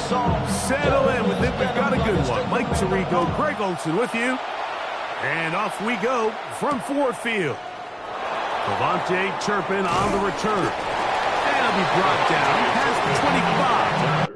Settle in with it. We've got a good one. Mike Tirico, Greg Olson with you. And off we go from Ford Field. Devontae Turpin on the return. And he'll be brought down past the 25.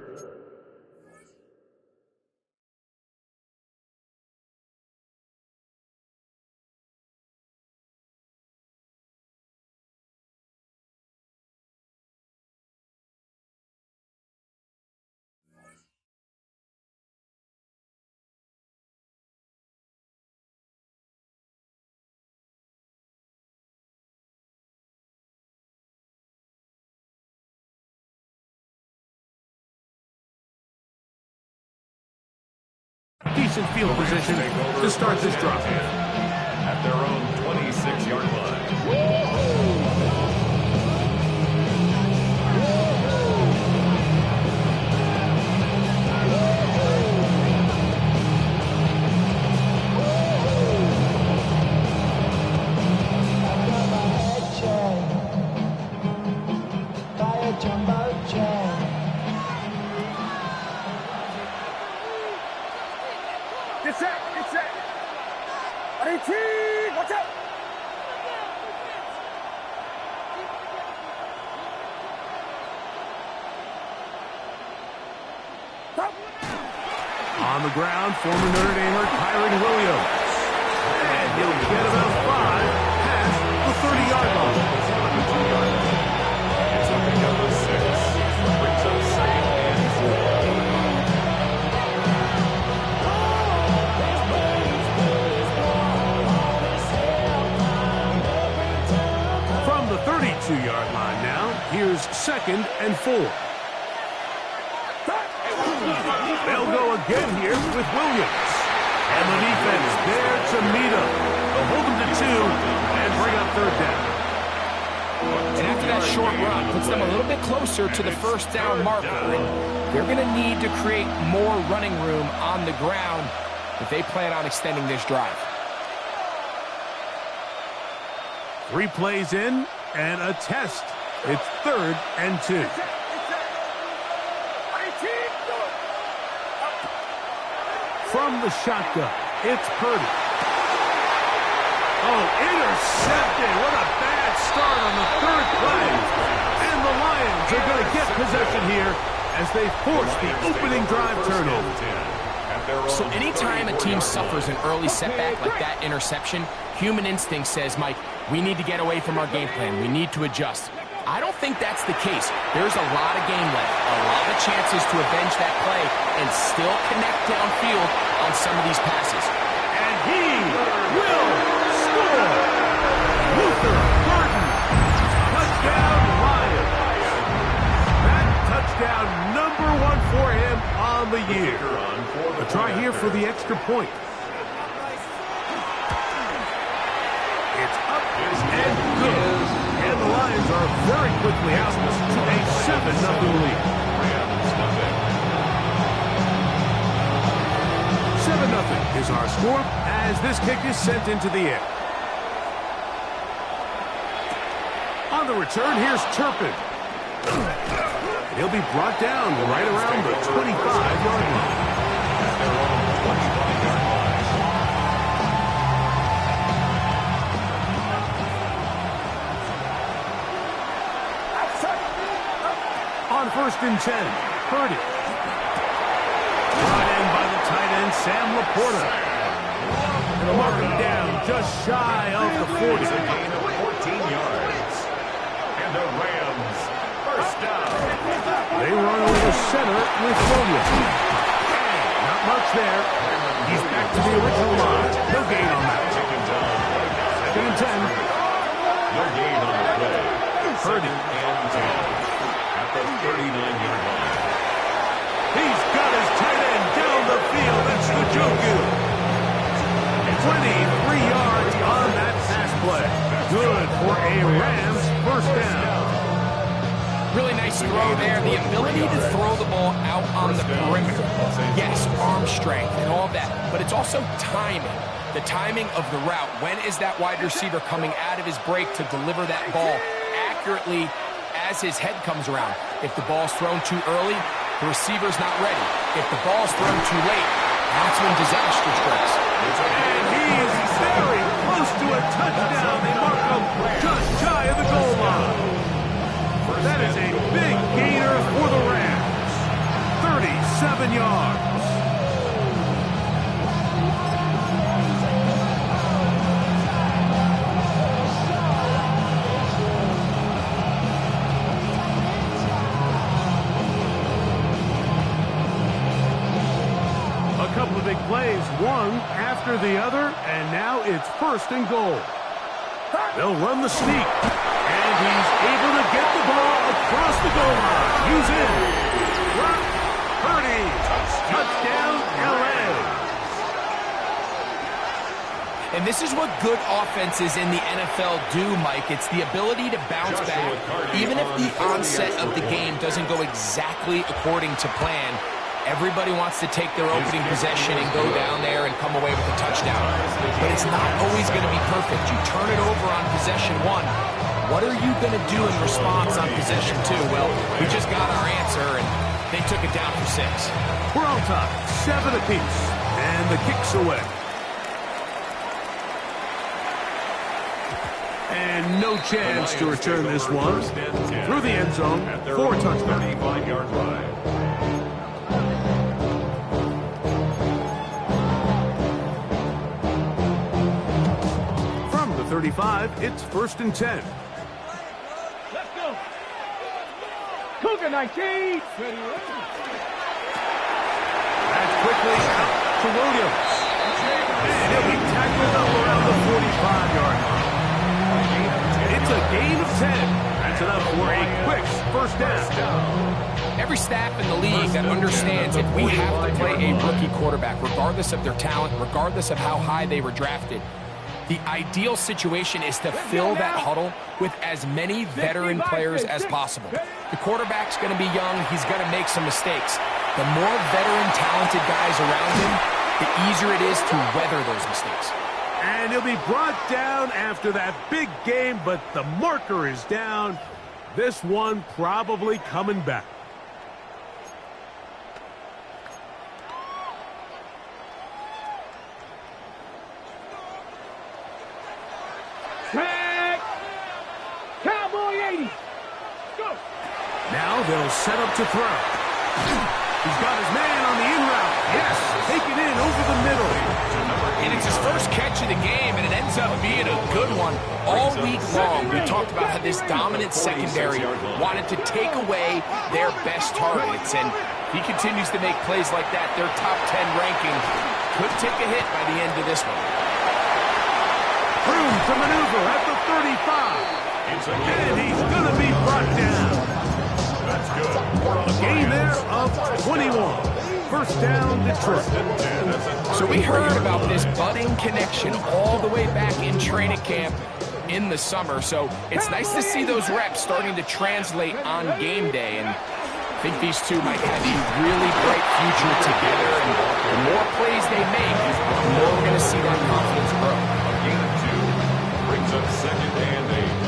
Decent field position to start this drive. At their own 26-yard line. On the ground, former Notre Damer Kyron Williams. And he'll get about 5 past the 30-yard line. It's looking up to 6. Brings up second and 4. From the 32-yard line now, here's 2nd and 4. They'll go again here with Williams. And the defense there to meet him. They'll hold him to 2 and bring up 3rd down. And after that short run, puts them a little bit closer to the 1st down marker. And they're going to need to create more running room on the ground if they plan on extending this drive. 3 plays in and a test. It's 3rd and 2. From the shotgun, it's Purdy. Oh, intercepted. What a bad start on the 3rd play. And the Lions are going to get possession here as they force the opening drive turnover. So anytime a team suffers an early setback like that interception, human instinct says, Mike, we need to get away from our game plan. We need to adjust. I don't think that's the case. There's a lot of game left, a lot of chances to avenge that play and still connect downfield on some of these passes. And he will score! Luther Burden, touchdown Lions. That touchdown number 1 for him on the year. A try here for the extra point. It's up and good. And the Lions are very quickly out to a 7-0 lead. 7-0 is our score as this kick is sent into the air. On the return, here's Turpin. He'll be brought down right around the 25-yard line. On 1st and 10, Purdy. Brought in by the tight end, Sam Laporta. And they'll mark him down just shy of the 40. It's a gain of 14 yards. And the Rams, 1st down. They run over the center with Williams. Not much there. He's back to the original line. No gain on that. 2nd and 10. No gain on the play. Purdy. And 10. At the 39-yard line. He's got his tight end down the field. That's the Njoku. 23 yards on that pass play. Good for a Rams 1st down. Really nice throw there. The ability to throw the ball out on the perimeter. Yes, arm strength and all that, but it's also timing. The timing of the route. When is that wide receiver coming out of his break to deliver that ball accurately as his head comes around? If the ball's thrown too early, The receiver's not ready. If the ball's thrown too late, that's when disaster strikes. And he is very close to a touchdown. They mark him just shy of the goal line. That is a big gainer for the Rams. 37 yards. A couple of big plays, one after the other, and now it's 1st and goal. They'll run the sneak, and he's able to get the ball across the goal line. He's in. Brock Purdy, touchdown, LA. And this is what good offenses in the NFL do, Mike. It's the ability to bounce back. Even if the onset of the game doesn't go exactly according to plan, everybody wants to take their opening possession and go down there and come away with a touchdown. But it's not always going to be perfect. You turn it over on possession 1. What are you going to do in response on possession 2? Well, we just got our answer, and they took it down for 6. We're on top, 7 apiece, and the kick's away. And no chance to return this one. Through the end zone for a touchdown. 35-yard line. From the 35, it's 1st and 10. Let's go. Cougar 19. That's quickly out to Williams. And he'll be tackled up around the 45-yard line. It's a gain of 10. That's enough for a quick 1st down. Every staff in the league that understands if we have to play a rookie quarterback, regardless of their talent, regardless of how high they were drafted, the ideal situation is to fill that huddle with as many veteran players as possible. The quarterback's going to be young. He's going to make some mistakes. The more veteran, talented guys around him, the easier it is to weather those mistakes. And he'll be brought down after that big game, but the marker is down. This one probably coming back. Track. Cowboy 80. Go. Now they'll set up to throw. He's got his man on the in route. Yes, take it in over the middle. And it's his first catch of the game, and it ends up being a good one. All week long, we talked about how this dominant secondary wanted to take away their best targets, and he continues to make plays like that. Their top 10 ranking could take a hit by the end of this one. Room to maneuver at the 35. And he's going to be brought down. That's good. A gain there of 21. 1st down, Detroit. So we heard about this budding connection all the way back in training camp in the summer. So it's nice to see those reps starting to translate on game day. And I think these two might have a really bright future together. And the more plays they make, the more we're going to see that confidence grow. A gain of 2 brings up 2nd and 8.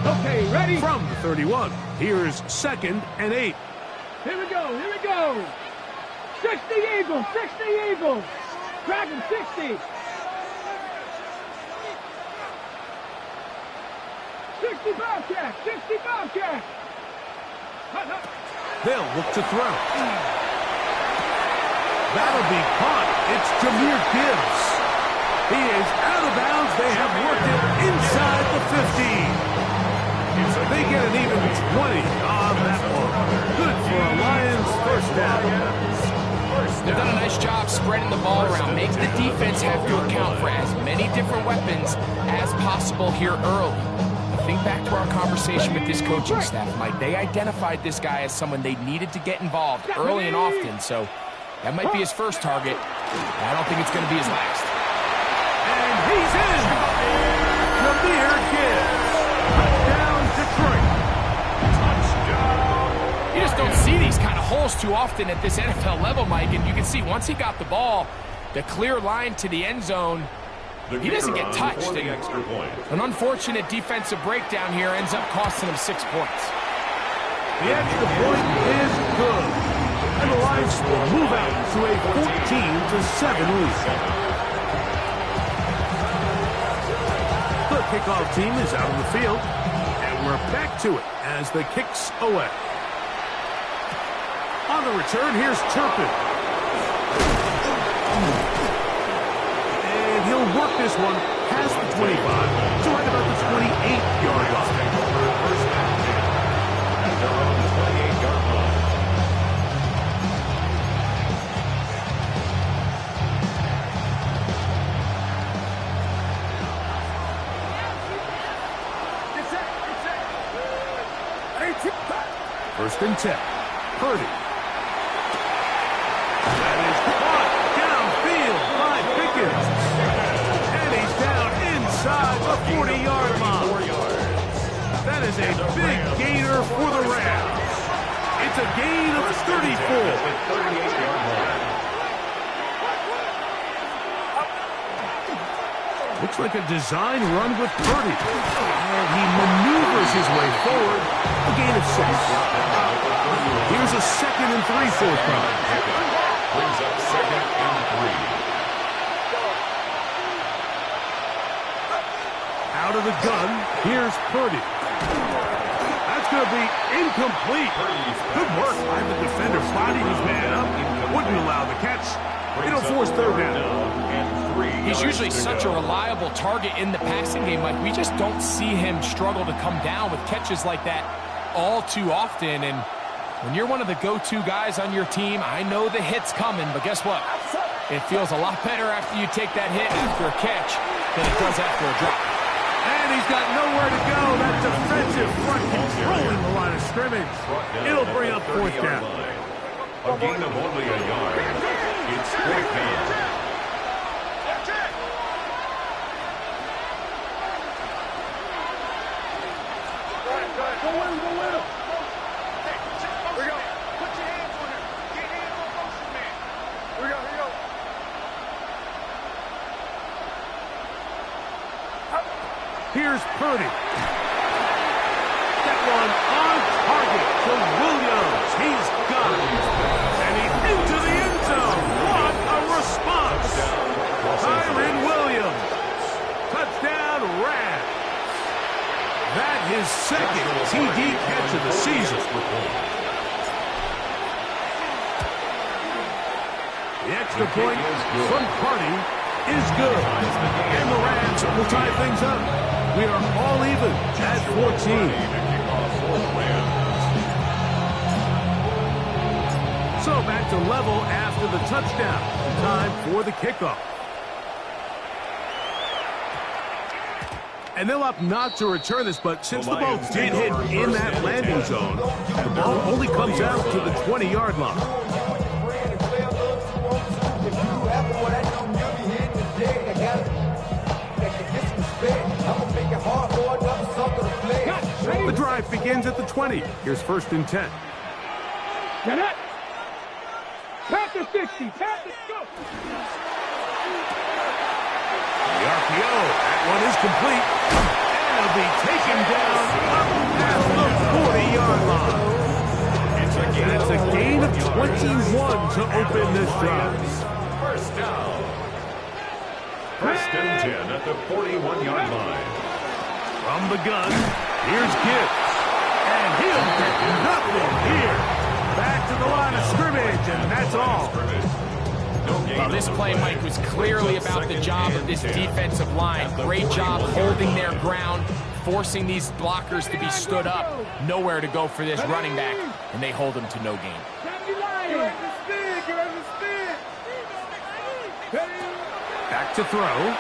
Okay, ready? From the 31, here's 2nd and 8. Here we go. Here we go. 60 Eagles. 60 Eagles. Dragon 60. 60 Bobcat. 60 Bobcat. They'll look to throw. That'll be caught. It's Jahmyr Gibbs. He is out of bounds. They have worked it inside the 15. They get an even 20 on that one. Good for a Lions 1st down. They've done a nice job spreading the ball around, making the defense have to account for as many different weapons as possible here early. Think back to our conversation with this coaching staff, Mike. They identified this guy as someone they needed to get involved early and often, so that might be his first target. I don't think it's going to be his last. And he's in. Jahmyr Gibbs. Touchdown, Detroit. You just don't see these kind of holes too often at this NFL level, Mike, and you can see once he got the ball, the clear line to the end zone, He doesn't get touched. For the extra point. An unfortunate defensive breakdown here ends up costing him 6 points. The extra point is good. And the Lions will move out to a 14-7 lead. The kickoff team is out on the field. And we're back to it as the kicks away. On the return, here's Turpin. And he'll work this one past the 25 to right about the 28-yard line. First down, 10. At their own 28-yard line. First and 10. Purdy. That is caught downfield by Pickens. And he's down inside the 40-yard line. That is a big gainer for the Rams. It's a gain of 34. 38-yard line. Looks like a design run with Purdy. And he maneuvers his way forward. A gain of 6. Here's a 2nd and 3 for Purdy. Brings up 2nd and 3. Out of the gun, here's Purdy. That's going to be incomplete. Good work by the defender, bodied his man up. Wouldn't allow the catch. It'll force third down. He's usually such a reliable target in the passing game. Like, we just don't see him struggle to come down with catches like that all too often. And when you're one of the go-to guys on your team, I know the hit's coming, but guess what? It feels a lot better after you take that hit after a catch than it does after a drop. And he's got nowhere to go. That defensive front controlling the line of scrimmage. It'll bring up fourth down. A gain of only a yard. It's fourth down. Here's Purdy. That one on target to Williams. He's got it. And he's into the end zone. What a response. Tyron Williams. Touchdown, Rams. That his second TD catch of the season. The extra point from Purdy is good. And the Rams will tie things up. We are all even at 14. So back to level after the touchdown. Time for the kickoff. And they'll opt not to return this, but since the ball did hit in that landing zone, the ball only comes out to the 20-yard line. The drive begins at the 20. Here's first and 10. Get it. Panther 60. Panther, go. The RPO. That one is complete. And it'll be taken down up past the 40-yard line. That's a gain of 21 to open this drive. First down. First and 10 at the 41-yard line. From the gun, here's Gibbs. And he'll get nothing here. Back to the line of scrimmage, and that's all. Well, this play, Mike, was clearly about the job of this defensive line. Great job holding their ground, forcing these blockers to be stood up. Nowhere to go for this running back, and they hold him to no gain. Back to throw.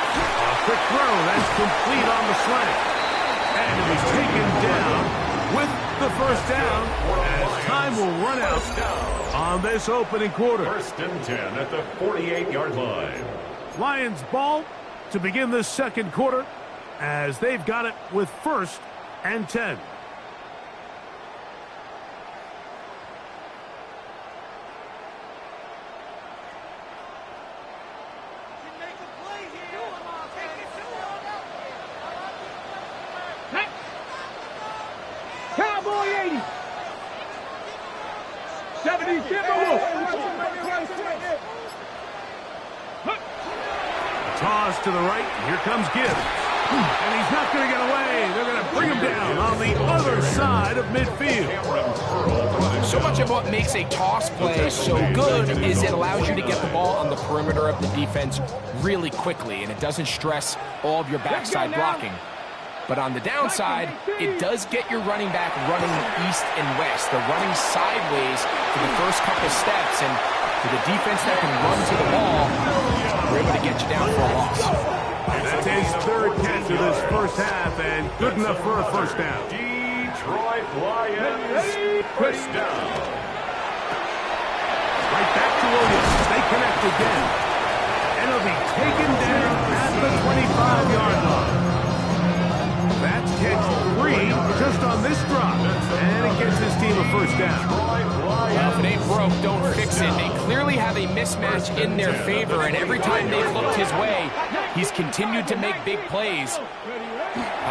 A quick throw, that's complete on the slant. And it'll be taken down with the first down as time will run out on this opening quarter. First and 10 at the 48-yard line. Lions ball to begin the second quarter as they've got it with first and 10. Toss to the right. Here comes Gibbs. And he's not going to get away. They're going to bring him down on the other side of midfield. So much of what makes a toss play so good is it allows you to get the ball on the perimeter of the defense really quickly, and it doesn't stress all of your backside blocking. But on the downside, it does get your running back running east and west. They're running sideways for the first couple steps, and for the defense that can run to the ball, we're able to get you down for a loss. That's his third catch of this first half, and good enough for a first down. Detroit Lions, first down. Right back to Williams. They connect again. And he'll be taken down at the 25-yard line. That's catch 3 just on this drop. And it gets his team a first down. Well, if it ain't broke, don't fix it. They clearly have a mismatch in their favor, and every time they've looked his way, he's continued to make big plays.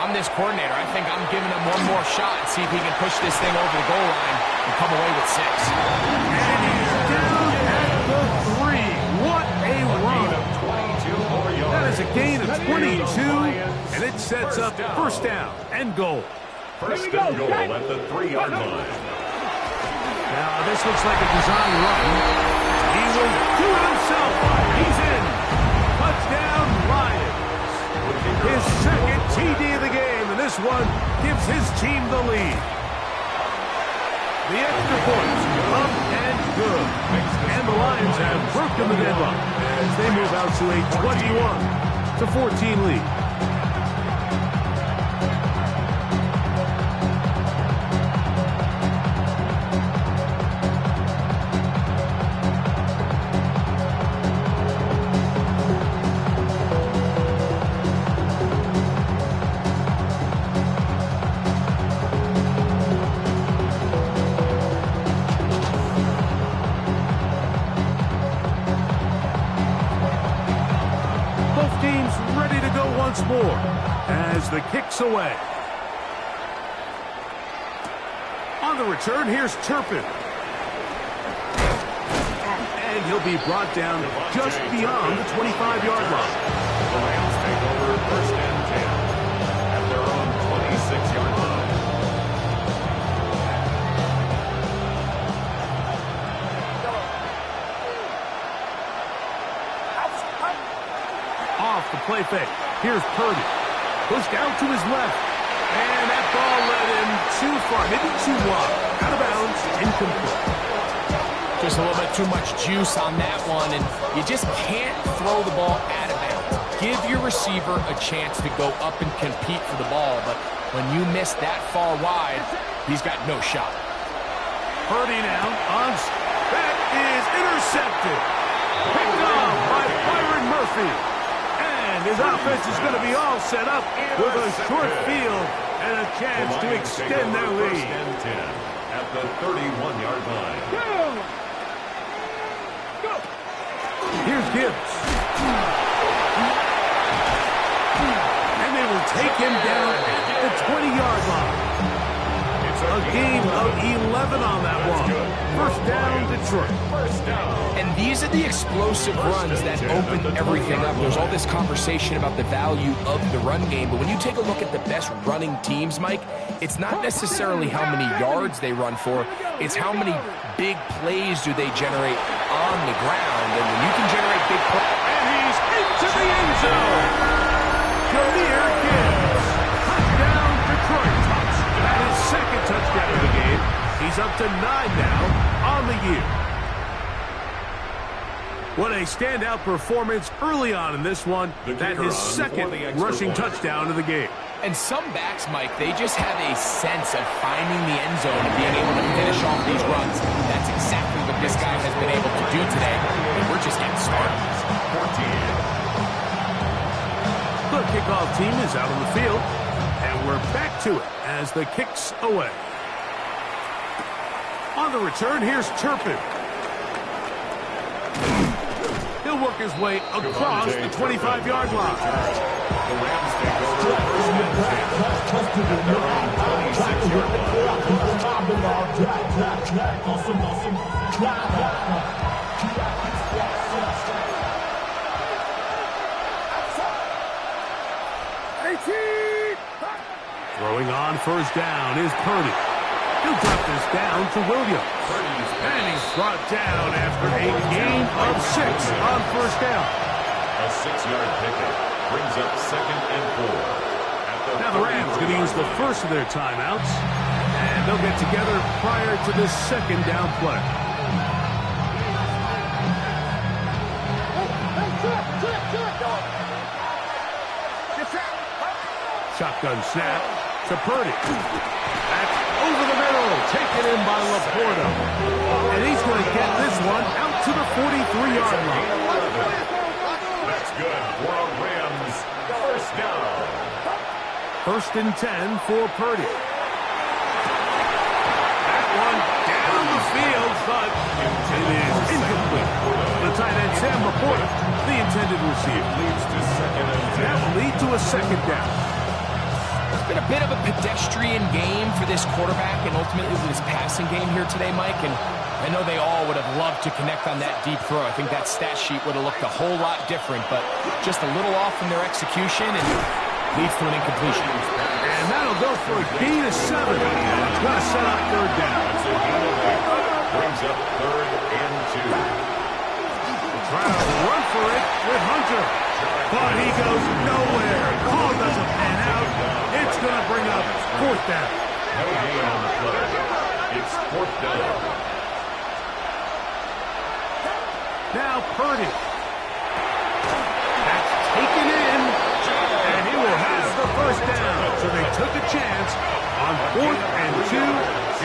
I'm this coordinator. I think I'm giving him one more shot and see if he can push this thing over the goal line and come away with 6. And he's down at the 3. What a run. That is a gain of 22, and it sets up first down and goal. First and goal at the 3-yard line. Now, this looks like a design run. He will do it himself. He's in. Touchdown, Lions. His second TD of the game, and this one gives his team the lead. The extra points up and good. And the Lions have broken the deadlock as they move out to a 21-14 lead. Once more as the kick's away. On the return, here's Turpin. And he'll be brought down just beyond the 25-yard line. The Rams take over first and 10 at their own 26-yard line. Off the play fake. Here's Purdy. Pushed out to his left. And that ball led him too far. Maybe too wide. Out of bounds. Incomplete. Just a little bit too much juice on that one, and you just can't throw the ball out of bounds. Give your receiver a chance to go up and compete for the ball, but when you miss that far wide, he's got no shot. Purdy now on. That is intercepted. Picked off by Byron Murphy. And his offense is going to be all set up with a short field and a chance to extend their lead. At the 31-yard line. Here's Gibbs. And they will take him down at the 20-yard line. A gain of 11 on that one. First down, Detroit. And these are the explosive runs that open everything up. There's all this conversation about the value of the run game, but when you take a look at the best running teams, Mike, it's not necessarily how many yards they run for, it's how many big plays do they generate on the ground. And when you can generate big plays... And he's into the end zone. Jameer Gibbs. Touchdown, Detroit. That is second touchdown of the game. He's up to 9 now on the year. What a standout performance early on in this one. That is second rushing touchdown of the game. And some backs, Mike, they just have a sense of finding the end zone and being able to finish off these runs. That's exactly what this guy has been able to do today. And we're just getting started. The kickoff team is out on the field. And we're back to it as the kick's away. On the return, here's Turpin. He'll work his way across the 25-yard line. The Rams take over first and 10 at their own 26-yard line. Throwing on first down is Purdy. He'll drop this down to Williams. And he's brought down after a gain of 6 on first down. A 6-yard pickup brings up 2nd and 4. Now the Rams going to use the first of their timeouts. And they'll get together prior to this 2nd down play. Shotgun snap to Purdy. That's over the middle, taken in by Laporta. And he's going to get this one out to the 43-yard line. That's good for a Rams first down. 1st and 10 for Purdy. That one down the field, but it is incomplete. The tight end, Sam Laporta, the intended receiver. Leads to 2nd and 10. That will lead to a 2nd down. It's been a bit of a pedestrian game for this quarterback and ultimately with his passing game here today, Mike. And I know they all would have loved to connect on that deep throw. I think that stat sheet would have looked a whole lot different, but just a little off in their execution and leads to an incompletion. And that'll go for a gain of 7. It's going to set up 3rd down. Brings up 3rd and 2. Trying to run for it with Hunter. But he goes nowhere. Call doesn't pan out. It's going to bring up 4th down. No gain on the play. It's 4th down. Now Purdy. That's taken in. And he will have the first down. So they took a chance on 4th and 2.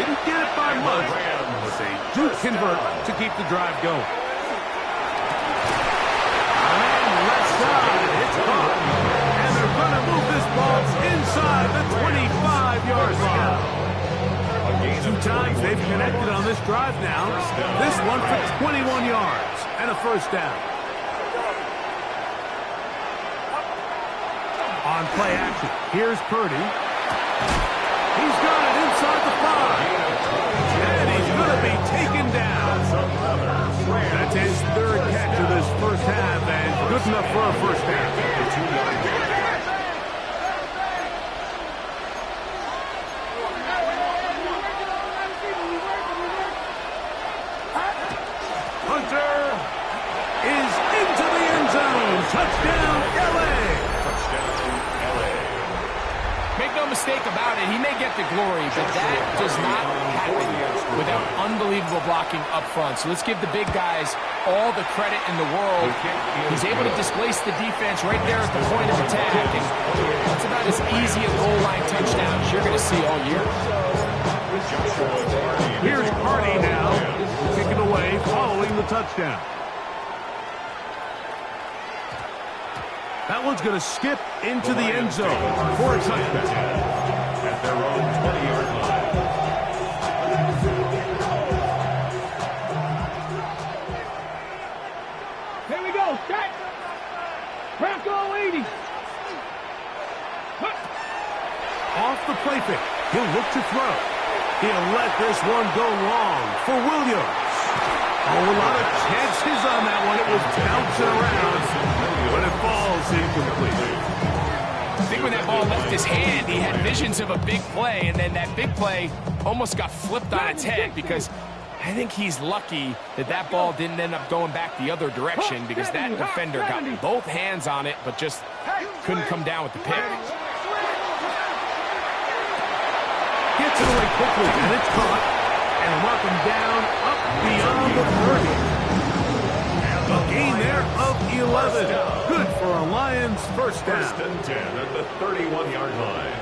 Didn't get it by much, but they do convert to keep the drive going. And left side, it's caught. And they're going to move this ball inside the 25-yard line. 2 times they've connected on this drive now. This one for 21 yards and a first down. On play action, here's Purdy. He's got it inside the 5. And he's going to be taken down. That's his 3rd catch of this first half, and good enough for a first down. Hunter is into the end zone. Touchdown, L.A. Make no mistake about it, he may get the glory, but that does not happen without unbelievable blocking up front. So let's give the big guys all the credit in the world. He's able to displace the defense right there at the point of attack. And that's about as easy a goal line touchdown as you're going to see all year. Here's Purdy now, kicking away following the touchdown. That one's going to skip into the end zone for a touchdown. At their own 20-yard line. Here we go. Set. Bronco 80. Off the play fake. He'll look to throw. He'll let this one go long for Williams. Oh, a lot of chances on that one. It was bouncing around, but it falls incomplete. I think when that ball left his hand, he had visions of a big play, and then that big play almost got flipped on its head because I think he's lucky that that ball didn't end up going back the other direction because that defender got both hands on it but just couldn't come down with the pick. Gets it away quickly, and it's caught. And mark him down up beyond the 30. A gain there of 11. Good for a Lions first down. 1st and 10 at the 31-yard line.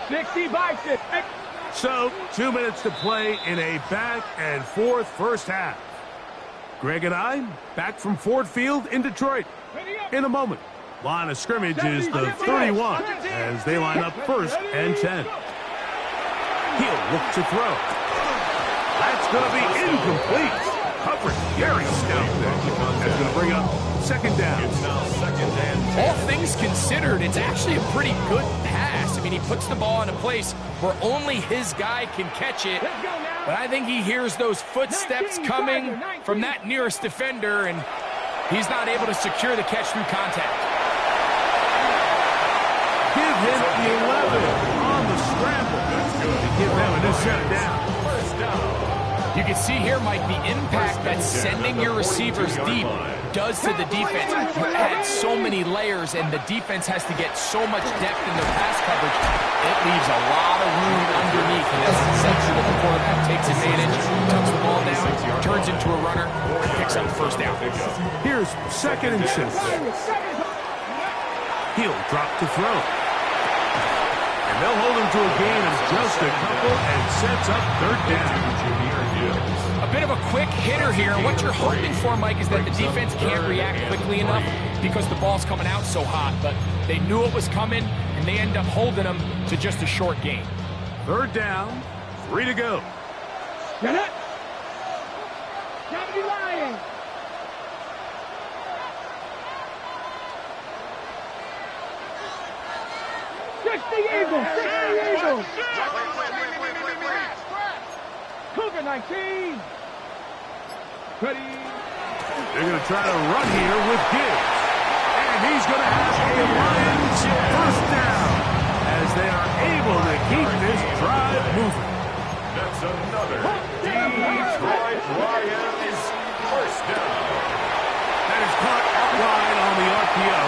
65. So, 2 minutes to play in a back-and-forth first half. Greg and I, back from Ford Field in Detroit. In a moment, line of scrimmage is the 31 as they line up 1st and 10. He'll look to throw. That's going to be incomplete. Coverage very stout there. That's going to bring up 2nd down. It's now 2nd and 10. All things considered, it's actually a pretty good pass. I mean, mean, he puts the ball in a place where only his guy can catch it. But I think he hears those footsteps coming from that nearest defender, and he's not able to secure the catch through contact. Give him 11 on the scramble. To give them a new set down. You can see here, Mike, the impact that sending your receivers deep does to the defense. You add so many layers, and the defense has to get so much depth in their pass coverage. It leaves a lot of room underneath, and that's essentially what the quarterback takes advantage, tucks the ball down, turns into a runner, and picks up the first down. Here's 2nd and 6. He'll drop to throw. And they'll hold him to a gain of just a couple and sets up 3rd down. A bit of a quick hitter here. What you're hoping for, Mike, is that the defense can't react quickly enough because the ball's coming out so hot. But they knew it was coming, and they end up holding them to just a short gain. 3rd down, 3 to go. Get it. Gotta be lying. Eagles! 60 Eagles! Cougar 19! Ready? They're going to try to run here with Gibbs. And he's going to have a Lions 1st down as they are able to keep this drive moving. That's another Detroit Lions 1st down. That is caught out wide on the RPO.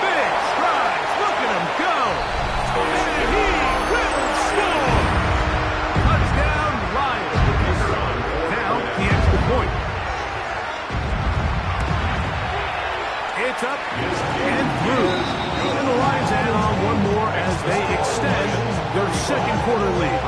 Big strides. Look at him go. And he will score. Touchdown Lions. Now the extra point. It's up and through. And the Lions add on one more as they extend their 2nd quarter lead.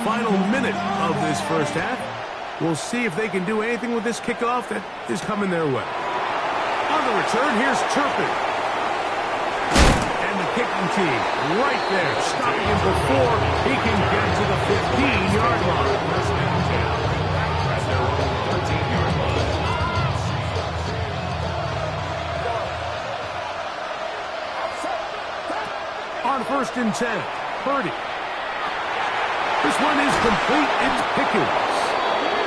Final minute of this 1st half. We'll see if they can do anything with this kickoff that is coming their way. On the return, here's Turpin. And the kicking team right there, stopping him before he can get to the 15-yard line. On 1st and 10, Purdy. This one is complete. It's Pickens.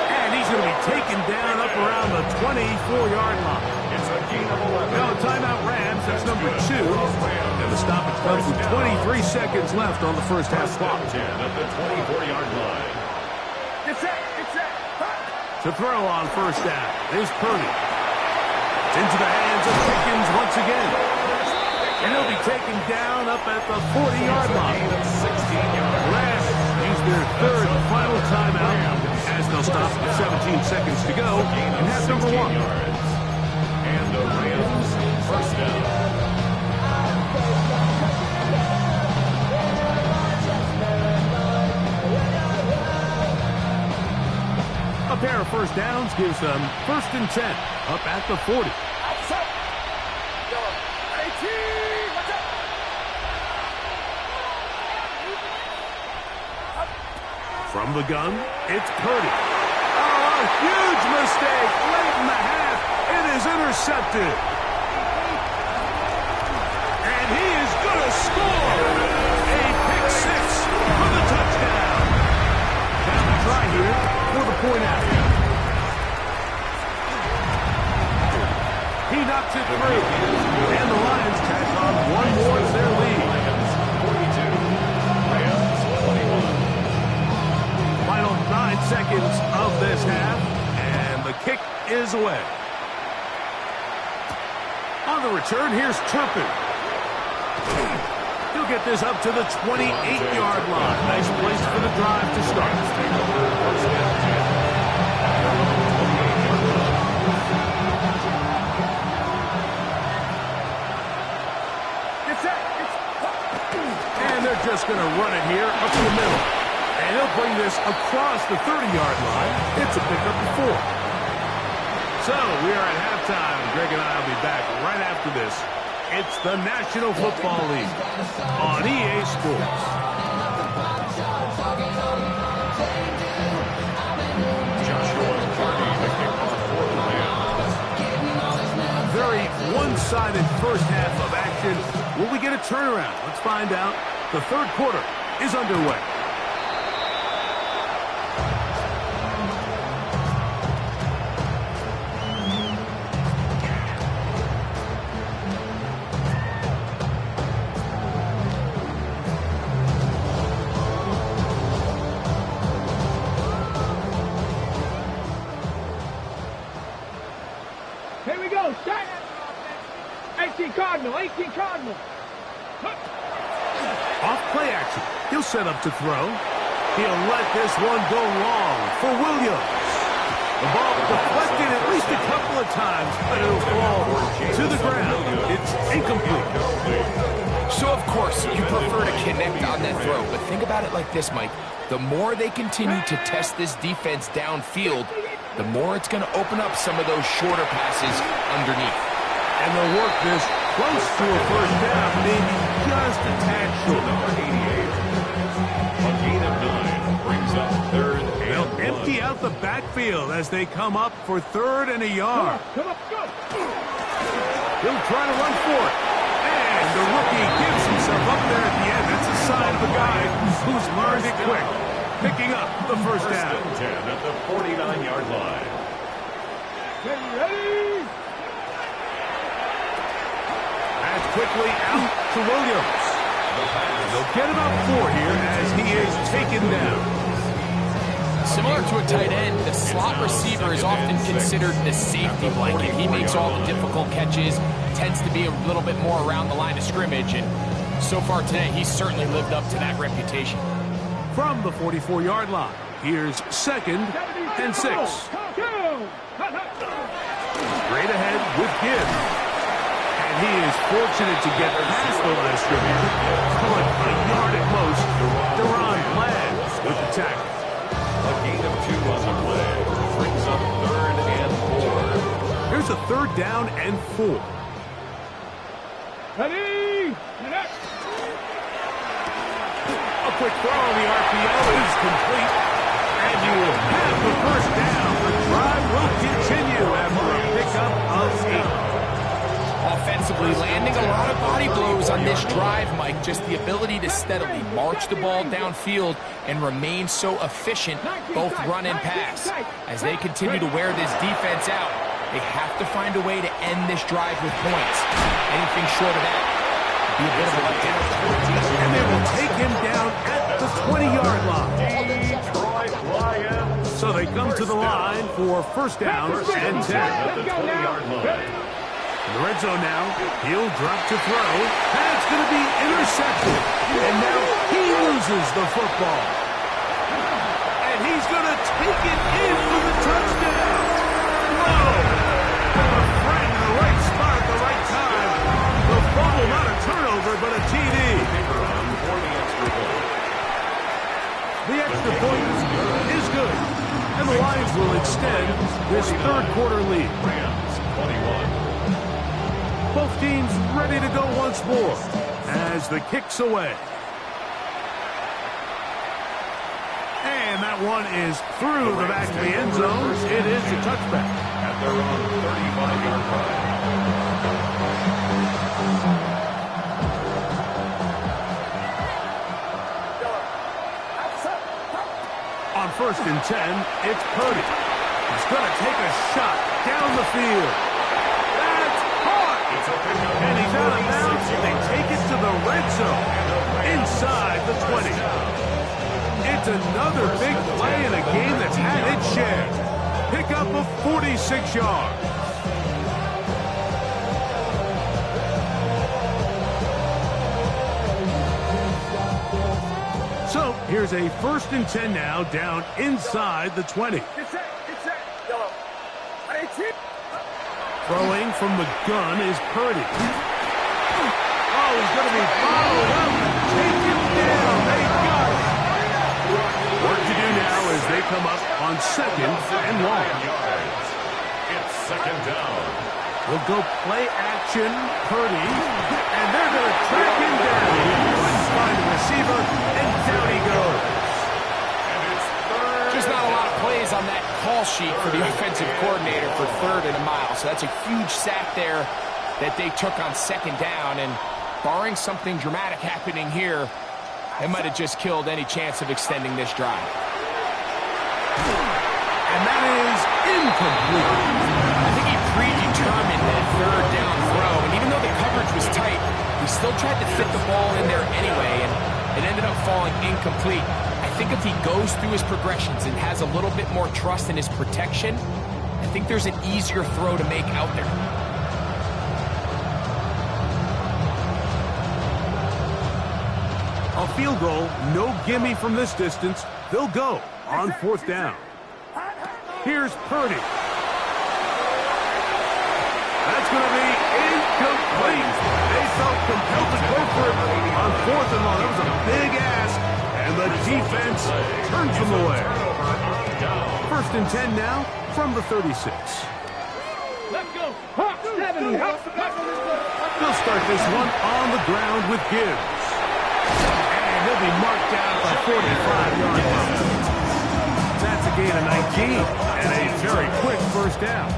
And he's going to be taken down up around the 24-yard line. It's a gain of 11. No, timeout Rams. That's number 2. And the stoppage comes with 23 seconds left on the 1st half clock. 10 at the 24-yard line. It's set. To throw on 1st down is Purdy. It's into the hands of Pickens once again. And he'll be taken down up at the 40-yard line. 16-yard Rams use their 3rd and final timeout as they'll stop with 17 seconds to go in half number 1. And the Rams 1st down. A pair of 1st downs gives them 1st and 10 up at the 40. From the gun, it's Purdy. Oh, a huge mistake late in the half. It is intercepted. And he is going to score. A pick 6 for the touchdown. Now the try here for the point out. He knocks it through. And the Lions tack on one more to their lead. 42. Rams 21. Final 9 seconds of this half, and the kick is away. On the return, here's Turpin. He'll get this up to the 28-yard line. Nice place for the drive to start. And they're just going to run it here up the middle. And he'll bring this across the 30-yard line. It's a pickup of 4. So we are at halftime. Greg and I will be back right after this. It's the National Football League on EA Sports. Very one-sided first half of action. Will we get a turnaround? Let's find out. The third quarter is underway. Here we go. Set. 18 Cardinal. 18 Cardinal. Off play action. He'll set up to throw. He'll let this one go long for Williams. The ball deflected at least a couple of times, but it'll fall to the ground. It's incomplete. So, of course, you prefer to connect on that throw, but think about it like this, Mike. The more they continue to test this defense downfield, the more it's going to open up some of those shorter passes underneath. And they'll work this close to a first down, maybe just a tad short. Number 88. A gain of 9 brings up third and They'll 1. empty out the backfield as they come up for 3rd and a yard. Come on, go. He'll try to run for it. And the rookie gives himself up there at the end. That's a sign of a guy who's learned it quick. Picking up the first down. First and 10 at the 49-yard line. Ready? Pass quickly out to Williams. They'll get about 4 here as he is taken down. Similar to a tight end, the slot receiver is often considered the safety blanket. He makes all the difficult catches, tends to be a little bit more around the line of scrimmage, and so far today, he's certainly lived up to that reputation. From the 44-yard line, here's 2nd and 6. Straight ahead with Gibbs. And he is fortunate to get past the line of scrimmage. Pulling a yard at most. Deron Bland with the tackle. A gain of 2 on the play brings up third and 4. Here's a 3rd down and 4. Ready? A quick throw on the RPO is complete. And you will have the first down. The drive will continue after a pickup of 8. Offensively, landing a lot of body blows on this drive, Mike. Just the ability to steadily march the ball downfield and remain so efficient, both run and pass. As they continue to wear this defense out, they have to find a way to end this drive with points. Anything short of that would be a bit of a letdown. And they will take him down at the 20-yard line. Detroit Lions. So they come to the line for first down and 10. At the 20-yard line. In the red zone now, he'll drop to throw. That's going to be intercepted. And now he loses the football. And he's going to take it in for the touchdown. Whoa! A friend in the right spot at the right time. The fumble, not a turnover, but a TD. The extra point is good. And the Lions will extend this third quarter lead. Rams 21. Both teams ready to go once more as the kick's away. And that one is through the back of the end zone. It is a touchback. At their own 35-yard line. On 1st and 10, it's Purdy. He's going to take a shot down the field. That's caught. And he's out of bounds. They take it to the red zone inside the 20. It's another big play in a game that's had its share. Pickup of 46 yards. So here's a 1st and 10 now, down inside the 20. Yellow. 18. Throwing from the gun is Purdy. Oh, he's going to be followed up they come up on 2nd and long. It's 2nd down. We'll go play action, Purdy, and they're going to track him down. He couldn't find the receiver, and down he goes. And it's 3rd. Just not a lot of plays on that call sheet for the offensive coordinator for 3rd and a mile. So that's a huge sack there that they took on 2nd down. And barring something dramatic happening here, it might have just killed any chance of extending this drive. And that is incomplete. I think he predetermined that 3rd down throw, and even though the coverage was tight, he still tried to fit the ball in there anyway, and it ended up falling incomplete. I think if he goes through his progressions and has a little bit more trust in his protection, I think there's an easier throw to make out there. A field goal, no gimme from this distance. They'll go on 4th down. Here's Purdy. That's going to be incomplete. They felt compelled to go for it on 4th and long. That was a big ask, and the defense turns them away. 1st and 10 now from the 36. Let's go. Hawk 70. They'll start this one on the ground with Gibbs. And he'll be marked down by 45-yard line. That's a gain of 19 and a very quick 1st down.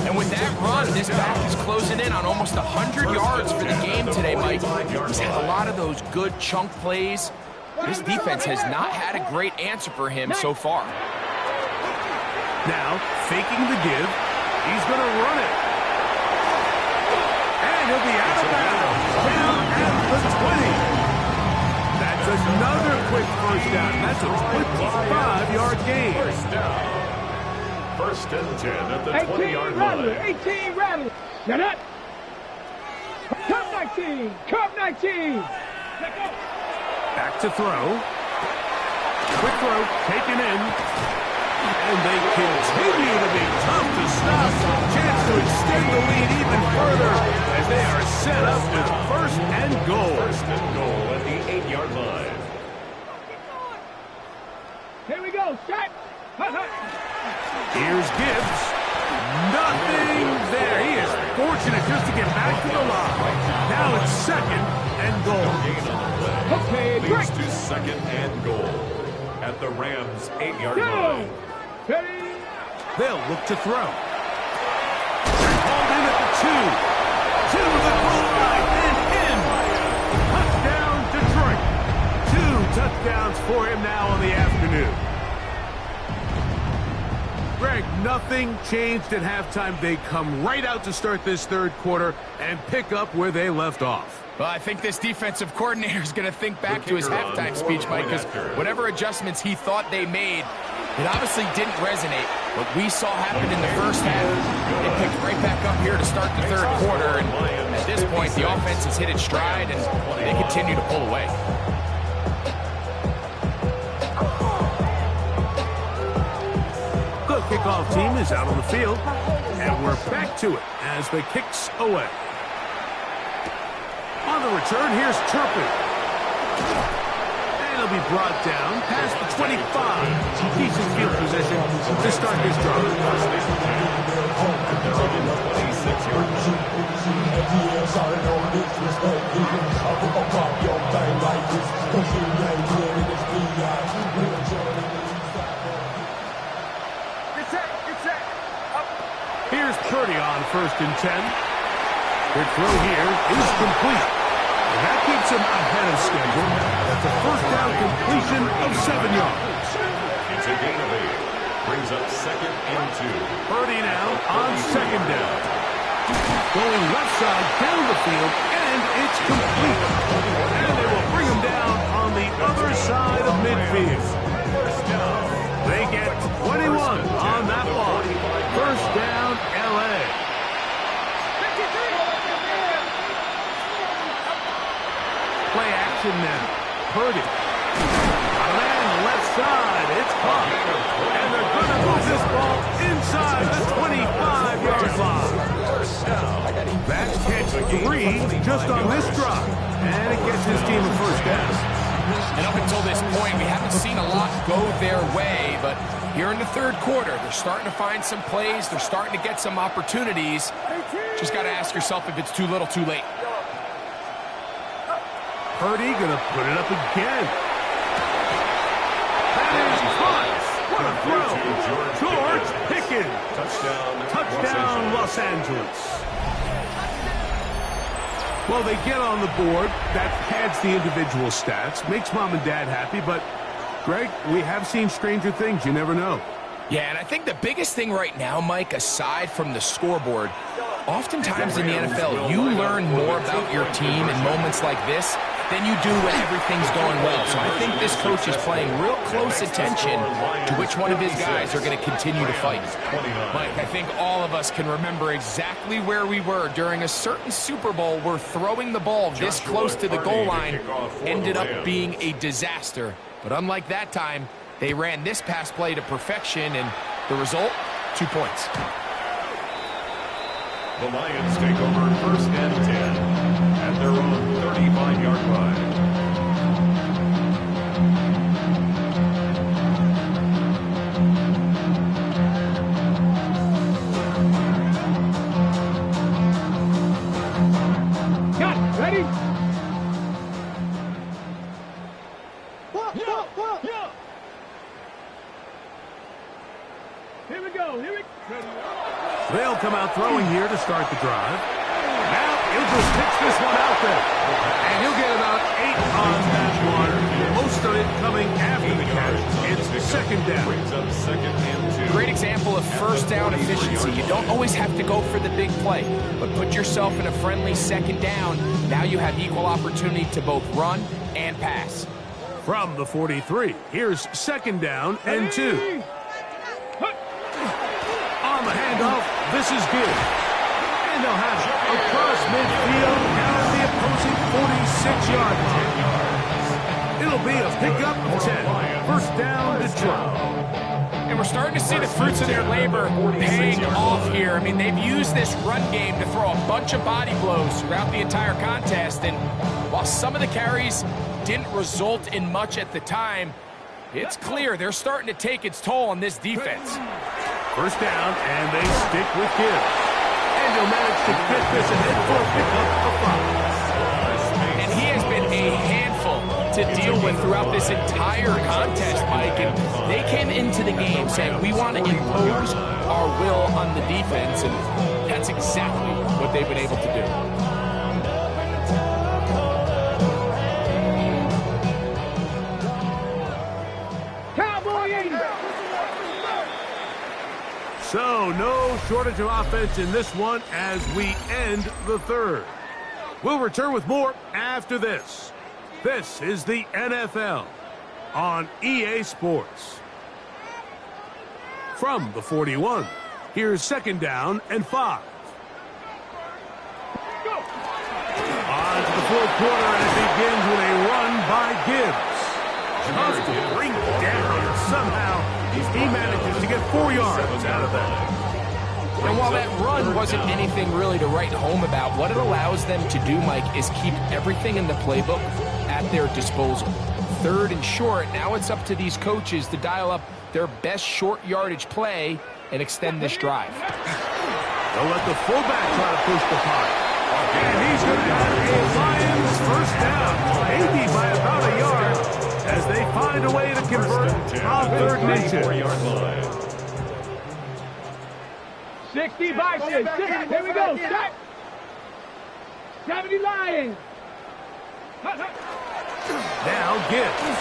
And with that run, this back is closing in on almost 100 yards for the game today, Mike. He's had a lot of those good chunk plays. This defense has not had a great answer for him so far. Now, faking the give, he's going to run it. And he'll be out of bounds, down at the 20. That's another quick 1st down. That's a 25-yard gain. 1st down. 1st and 10 at the 20-yard Rattler, line. 18 Rattler. Get up. Cup 19. Cup 19. Back to throw. Quick throw, taken in. And they continue to be tough to stop. Chance to extend the lead even further as they are set up with 1st and goal. 1st and goal at the 8-yard line. Here we go. Set. Here's Gibbs. Nothing there. He is fortunate just to get back to the line. Now it's 2nd and goal. Gain on the play. Okay, Leads break. to 2nd and goal at the Rams' 8-yard Go. line. Ready. They'll look to throw. Called in at the 2. To the goal line and in. Touchdown, Detroit. 2 touchdowns for him now on the afternoon. Greg, nothing changed at halftime. They come right out to start this 3rd quarter and pick up where they left off. Well, I think this defensive coordinator is going to think back to his halftime speech, Mike, because whatever adjustments he thought they made, it obviously didn't resonate. What we saw happen in the 1st half, they picked right back up here to start the 3rd quarter, and at this point, the offense has hit its stride, and they continue to pull away. The kickoff team is out on the field, and we're back to it as the kicks away. On the return, here's Turpin. And he'll be brought down past the 25. Decent field position to start this drive. Here's Purdy on 1st and 10. Quick throw here is complete. And that keeps him ahead of schedule. That's a 1st down completion of 7 yards. It's a gain of 8. Brings up 2nd and 2. Purdy now on 2nd down. Going left side down the field, and it's complete. And they will bring him down on the other side of midfield. 1st down. They get 21 on that line. 1st down, L.A. Play action now. Purdy. Man, left side. It's caught. And they're going to move this ball inside the 25-yard line. That's catch 3 just on this drive. And it gets his team a 1st down. And up until this point, we haven't seen a lot go their way, but here in the third quarter, they're starting to find some plays. They're starting to get some opportunities. Just got to ask yourself if it's too little, too late. Purdy gonna put it up again. That is caught. What a throw. George Pickens. Touchdown, Los Angeles. Well, they get on the board. That pads the individual stats. Makes mom and dad happy, but, Greg, we have seen stranger things. You never know. Yeah, and I think the biggest thing right now, Mike, aside from the scoreboard, oftentimes in the NFL, you learn more about your team in moments like this than you do when everything's going well. So I think this coach is paying real close attention to which one of his guys are going to continue to fight. Mike, I think all of us can remember exactly where we were during a certain Super Bowl where throwing the ball this close to the goal line ended up being a disaster. But unlike that time, they ran this pass play to perfection, and the result, 2 points. The Lions take over first and 10 at their own 35-yard line. Got it. Ready? Here we go. Here we go. They'll come out throwing here to start the drive. Now he'll just pitch this one out there. And he'll get about 8 on that one. Most of it coming after the catch. It's second down. Brings up second and 2. Great example of first down efficiency. You don't always have to go for the big play, but put yourself in a friendly second down. Now you have equal opportunity to both run and pass. From the 43, here's second down and 2. On the handoff, this is good. And they'll have it across midfield down the opposing 46-yard line. It'll be a pickup of 10. First down, Detroit. And we're starting to see the fruits of their labor paying off here. I mean, they've used this run game to throw a bunch of body blows throughout the entire contest. And while some of the carries didn't result in much at the time, it's clear they're starting to take its toll on this defense. First down, and they stick with Gibbs. And he'll manage to get this ahead for a pickup of 5. And he has been a handful to deal with throughout this entire contest, Mike. And they came into the game saying, we want to impose our will on the defense, and that's exactly what they've been able to do. So, no shortage of offense in this one as we end the third. We'll return with more after this. This is the NFL on EA Sports. From the 41, here's second down and 5. On to the fourth quarter, and it begins with a run by Gibbs. Tough to bring down. Somehow, he manages to get 4 yards out of that. And while that run wasn't anything really to write home about, what it allows them to do, Mike, is keep everything in the playbook at their disposal. Third and short, now it's up to these coaches to dial up their best short yardage play and extend this drive. They'll let the fullback try to push the punt. And he's going to have a Lions first down, maybe by about a yard, as they find a way to convert on third and inches. 65, 60. Here we go. Start. 70 Lions. Now Gibbs.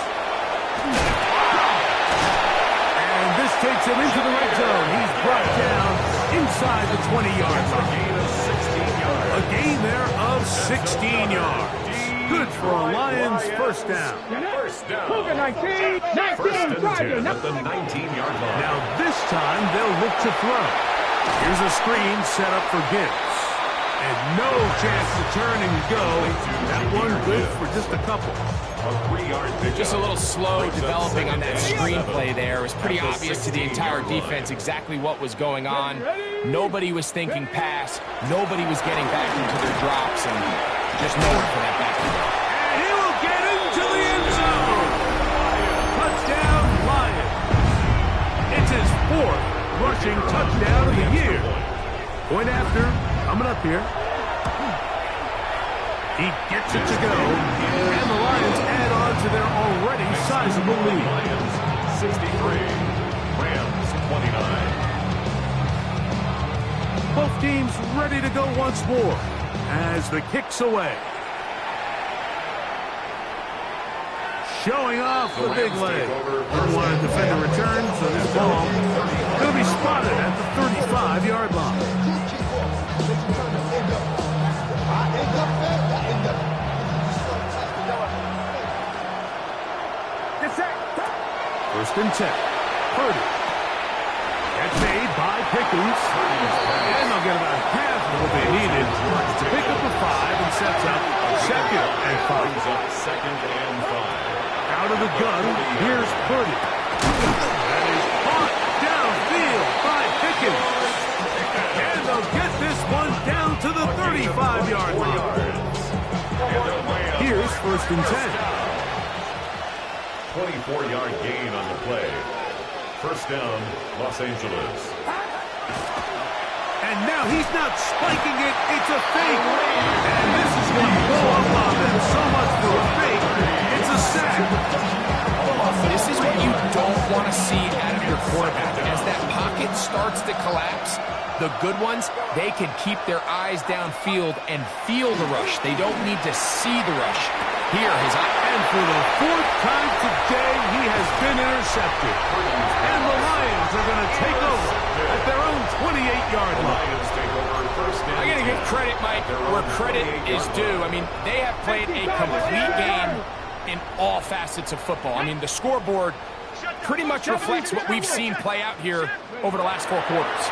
And this takes him into the red zone. He's brought down inside the 20-yard line. A gain there of 16 yards. Good for a Lions first down. First down. Cougar 19. First and 10 Charger. at the 19-yard line. Now this time they'll look to throw. Here's a screen set up for Gibbs. And no chance to turn and go. That one good for just a couple. A 3-yard pickup. Just a little slow developing on that screenplay there. It was pretty obvious to the entire defense exactly what was going on. Nobody was thinking pass. Nobody was getting back into their drops, and just nowhere for that back to go. And he will get into the end zone. fourth rushing touchdown of the year. Point after, coming up here. He gets it to go, and the Lions add on to their already sizable lead. Lions 63, Rams 29. Both teams ready to go once more as the kick's away. Showing off the big leg. Unwanted defender return, so this ball going to be spotted at the 35-yard line. First and 10. Purdy. That's made by Pickens. And they'll get about half of what they needed to pick up a 5 and sets up second and 5. Second and 5. Out of the gun, here's Purdy. That is caught downfield by Pickens. And they'll get this one down to the 35-yard line. Here's first and 10. 24-yard gain on the play. First down, Los Angeles. And now he's not spiking it, it's a fake. And this is going to blow up on them. So much for a fake. It's a sack. This is what you don't want to see out of your quarterback. As that pocket starts to collapse, the good ones, they can keep their eyes downfield and feel the rush. They don't need to see the rush. Here, and for the fourth time today, he has been intercepted. And the Lions are going to take over at their own 28-yard line. I got to give credit, Mike, where credit is due. I mean, they have played a complete game in all facets of football. I mean, the scoreboard pretty much reflects what we've seen play out here over the last 4 quarters.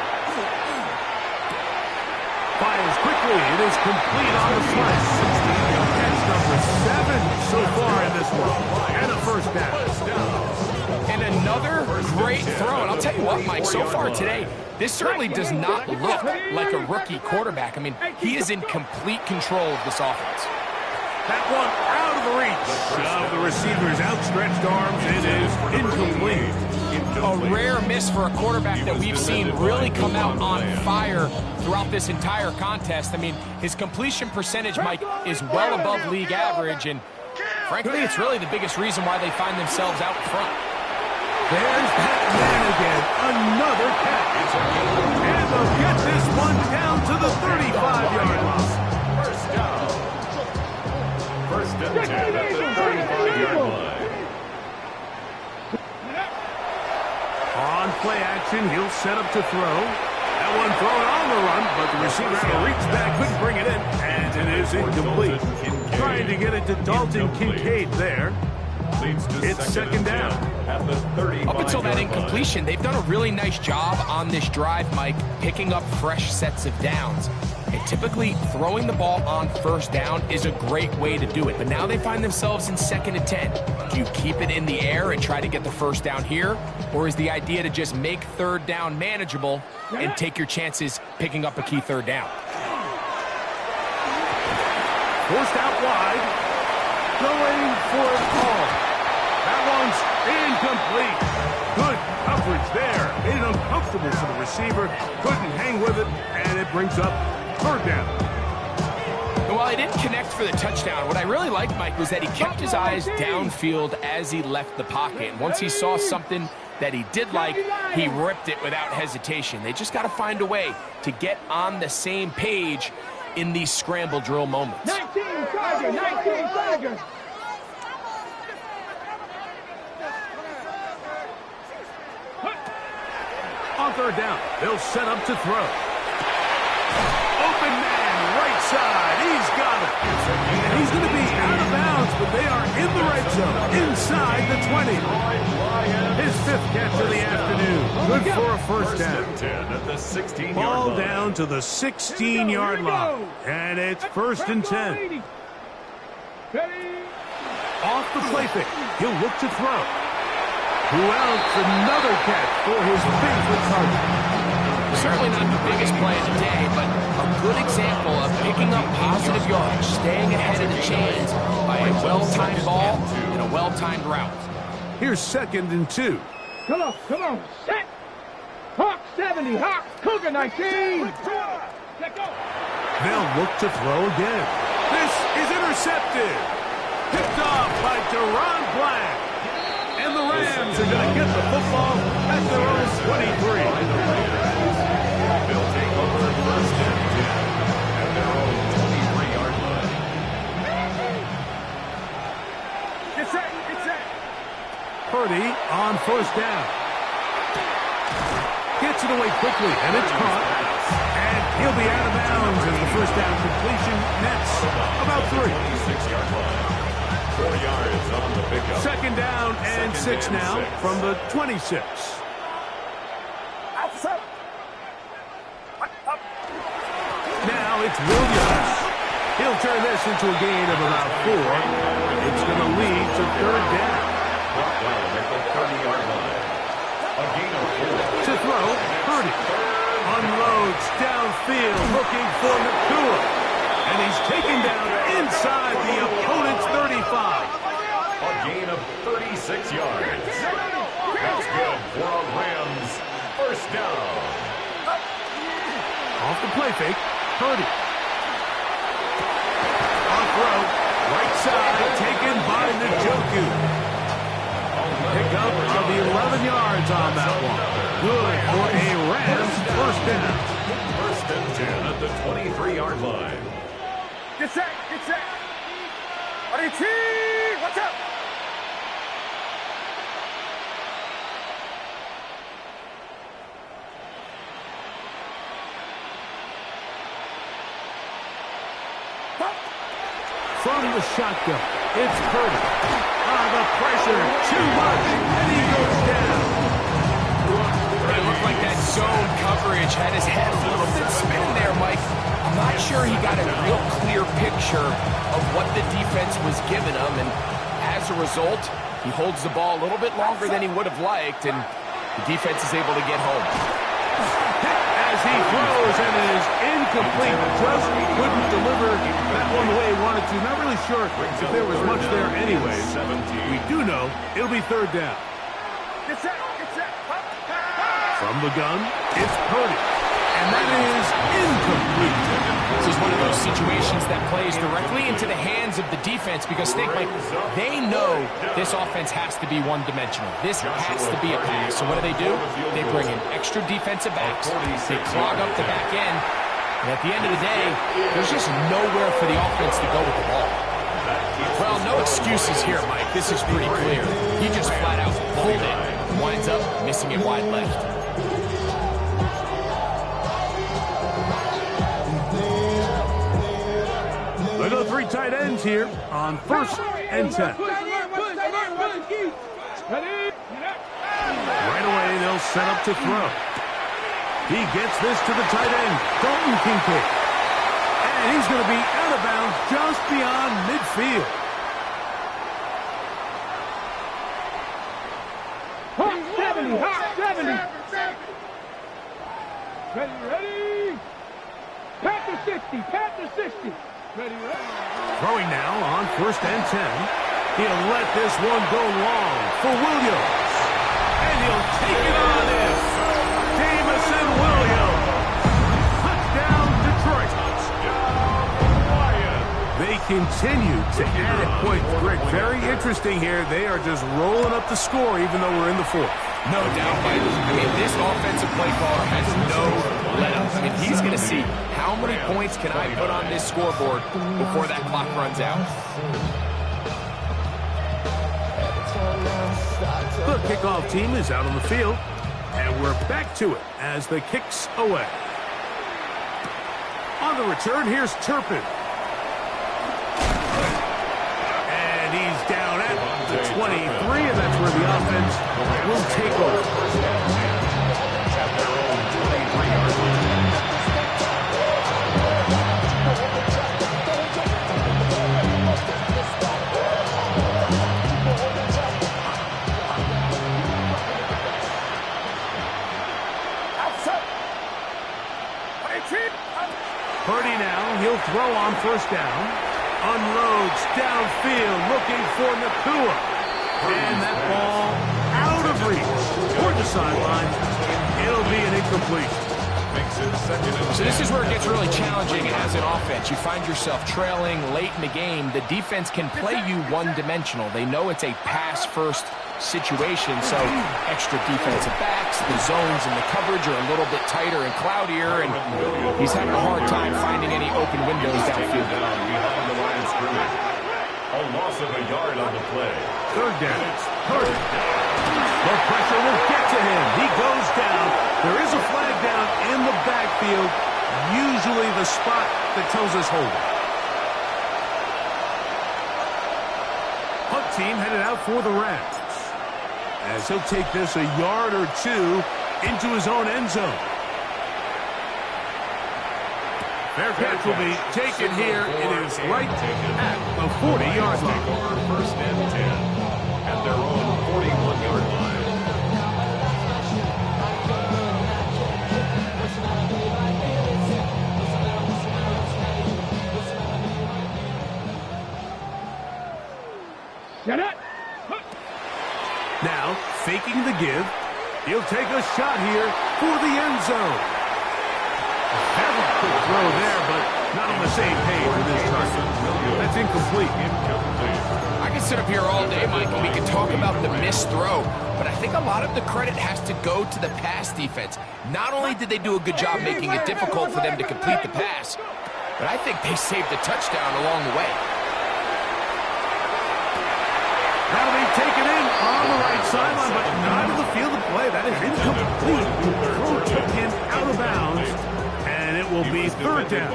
Fires quickly. It is complete on the slice. Catch number 7 so far in this one. And a first down. And another great throw. And I'll tell you what, Mike, so far today, this certainly does not look like a rookie quarterback. I mean, he is in complete control of this offense. That one out of the reach of the receiver's outstretched arms. It is incomplete. A rare miss for a quarterback that we've seen really come out on fire throughout this entire contest. I mean, his completion percentage, Mike, is well above league average, and frankly, it's really the biggest reason why they find themselves out front. There's that man again. Another catch. And they'll get this one down to the 35-yard line. First down. First and 10 at the 35-yard line. On play action, he'll set up to throw. That one thrown on the run, but the receiver had to reach back, couldn't bring it in, and it is incomplete. Trying to get it to Dalton Kincaid there. It's second down. Up until that incompletion, they've done a really nice job on this drive, Mike, picking up fresh sets of downs. And typically, throwing the ball on first down is a great way to do it. But now they find themselves in second and 10. Do you keep it in the air and try to get the first down here? Or is the idea to just make third down manageable and take your chances picking up a key third down? Forced out wide. Going for a call. That one's incomplete. Good coverage there. Made it uncomfortable for the receiver. Couldn't hang with it, and it brings up third down. And while he didn't connect for the touchdown, what I really liked, Mike, was that he kept his eyes downfield as he left the pocket. And once he saw something that he did like, he ripped it without hesitation. They just got to find a way to get on the same page in these scramble drill moments. 19 Chargers. On third down, they'll set up to throw. Open man, right side. He's got it. And he's going to be out of bounds, but they are in the red zone, inside the 20. His 5th catch of the afternoon. Good for a first down. Ball down to the 16-yard line. And it's first and 10. Off the play fake. He'll look to throw. Who else? Another catch for his favorite target. Certainly not the biggest play of the day, but a good example of picking up positive yards, staying ahead of the chains by a well-timed ball and a well-timed route. Here's second and 2. Come on, set. 70. Hawks, Cougar 19. Let go. They'll look to throw again. This is intercepted. Picked off by Deron Black. And the Rams are going to get the football at their own 23. They'll take over first and 10 at their own 23-yard line. Get set. Get set. Purdy on first down. Gets it away quickly, and it's caught. And he'll be out of bounds as the first down completion nets about 3. 26-yard line. 4 yards on the pickup. Second down and 6 now from the 26. Now it's Williams. He'll turn this into a gain of about 4. It's going to lead to third down. Brought down at the 30-yard line. A gain of 4. To throw, Purdy. Unloads downfield looking for Nakua. And he's taken down inside the opponent's 35. A gain of 36 yards. That's good for a Rams first down. Off the play fake, Purdy. On throw, right side, taken by Njoku. Pick up of the 11 yards on that one. Good for a Rams first down. First and 10 at the 23-yard line. Get set. Get set. Ready, team. What's up? From the shotgun, it's Purdy. The pressure, too much, and he goes down. It looked like that zone coverage had his head a little bit spinning there, Mike. I'm not sure he got a real clear picture of what the defense was giving him, and as a result, he holds the ball a little bit longer than he would have liked, and the defense is able to get home. As he throws and is incomplete, just couldn't deliver that one the way he wanted to. Not really sure if there was much there anyways. We do know it'll be third down. Get set. Get set. From the gun, it's Purdy. And that is incomplete. This is one of those situations that plays directly into the hands of the defense because think, Mike, they know this offense has to be one-dimensional. This has to be a pass. So what do? They bring in extra defensive backs. They clog up the back end. And at the end of the day, there's just nowhere for the offense to go with the ball. Well, no excuses here, Mike. This is pretty clear. He just flat out pulled it. Winds up missing it wide left. They go 3 tight ends here on first and 10. Right away, they'll set up to throw. He gets this to the tight end, Dalton Kincaid. And he's going to be out of bounds just beyond midfield. Hawk 70. Hawk 70. Ready. Panther 60. Panther 60. Ready. Throwing now on first and 10. He'll let this one go long for Williams. And he'll take it on in. Jamison Williams. Touchdown, Detroit. They continue to add points. Greg, very interesting here. They are just rolling up the score even though we're in the fourth. No doubt, Mike. I mean, this offensive play caller has no let-up. I mean, he's going to see how many points can I put on this scoreboard before that clock runs out. The kickoff team is out on the field, and we're back to it as the kick's away. On the return, here's Turpin. And he's down at the 23, and that's where the offense will take over. Purdy now, he'll throw on first down. Unloads downfield, looking for Nakua. And that ball out of reach. Toward the sideline. It'll be an incompletion. So this is where it gets really challenging as an offense. You find yourself trailing late in the game. The defense can play you one-dimensional. They know it's a pass-first situation, so extra defensive backs, the zones and the coverage are a little bit tighter and cloudier, and he's having a hard time finding any open windows downfield. Behind the line of scrimmage. A loss of a yard on the play. Third down. The pressure will get to him. He goes down. There is a flag down in the backfield, usually the spot that tells us hold. Punt team headed out for the Rams, as he'll take this a yard or two into his own end zone. Fair catch will be taken here. It is right at the 40-yard line. First and 10 at their own 41-yard line. Get it. Now, faking the give, he'll take a shot here for the end zone. Have a quick throw there, but not on the same page with this target. That's incomplete. I can sit up here all day, Mike, and we can talk about the missed throw, but I think a lot of the credit has to go to the pass defense. Not only did they do a good job making it difficult for them to complete the pass, but I think they saved a touchdown along the way. That'll be taken in on the right sideline, but not in the field of play. That is incomplete. The throw took him out of bounds, and it will be third down.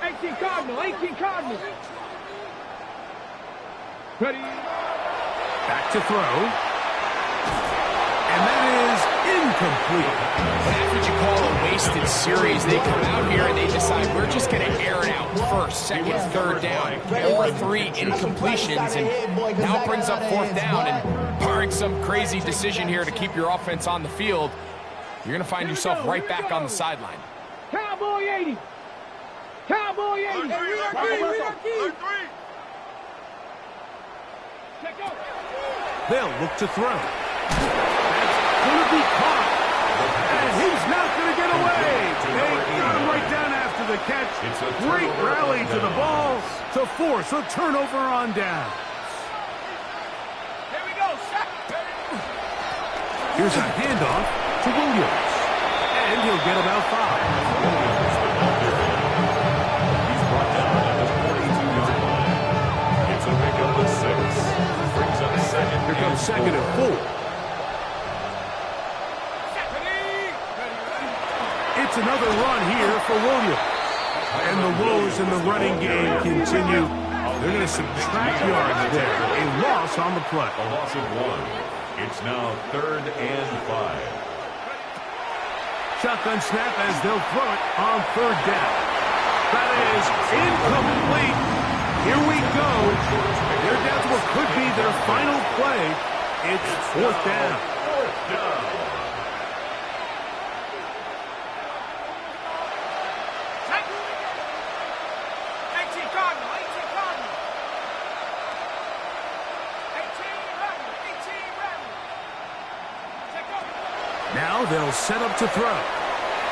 18 Cardinal, 18 Cardinal. Ready. Back to throw. And that is incomplete. That's what you call a wasted series. They come out here and they decide we're just going to air it out first, second, third down. There were 3 incompletions, and now it brings up fourth down. And barring some crazy decision here to keep your offense on the field, you're going to find yourself right back on the sideline. Cowboy 80. Cowboy 80. They'll look to throw. That's going to be caught. And he's not going to get away. They got him right down after the catch. Great rally to the ball to force a turnover on down. Here we go. Here's a handoff to Williams. And he'll get about 5. He's brought down at the 42-yard line. It's a pickup of 6. Brings up second. Here comes second and 4. It's another run here for Williams. And the woes in the running game continue. They're going to subtract yards there. A loss on the play. A loss of 1. It's now third and 5. Shotgun snap as they'll throw it on third down. That is incomplete. Here we go. They're down to what could be their final play. It's fourth down. Fourth down. Now they'll set up to throw.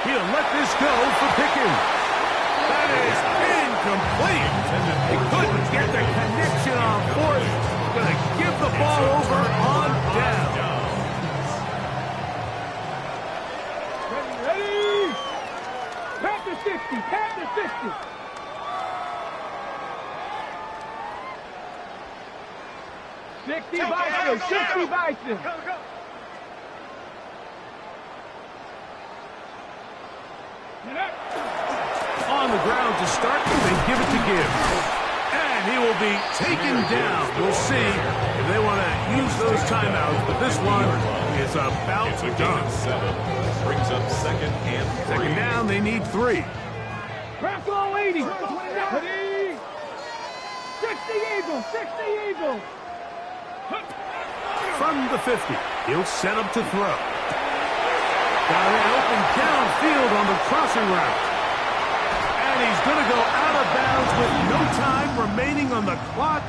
He'll let this go for Pickens. That is incomplete. He couldn't get the connection on fourth. Going to give the ball over on down. Ready. Panther 60. Panther 60. Bison. 60 Bison. On the ground to start, they give it to Gibbs. And he will be taken down. We'll see if they want to use those timeouts, but this one is about done. 7. Brings up second and 3. Second down, they need 3. Crackle 80. 60 Eagles. 60 Eagles. From the 50, he'll set up to throw. Got an open downfield on the crossing route. And he's going to go out of bounds with no time remaining on the clock.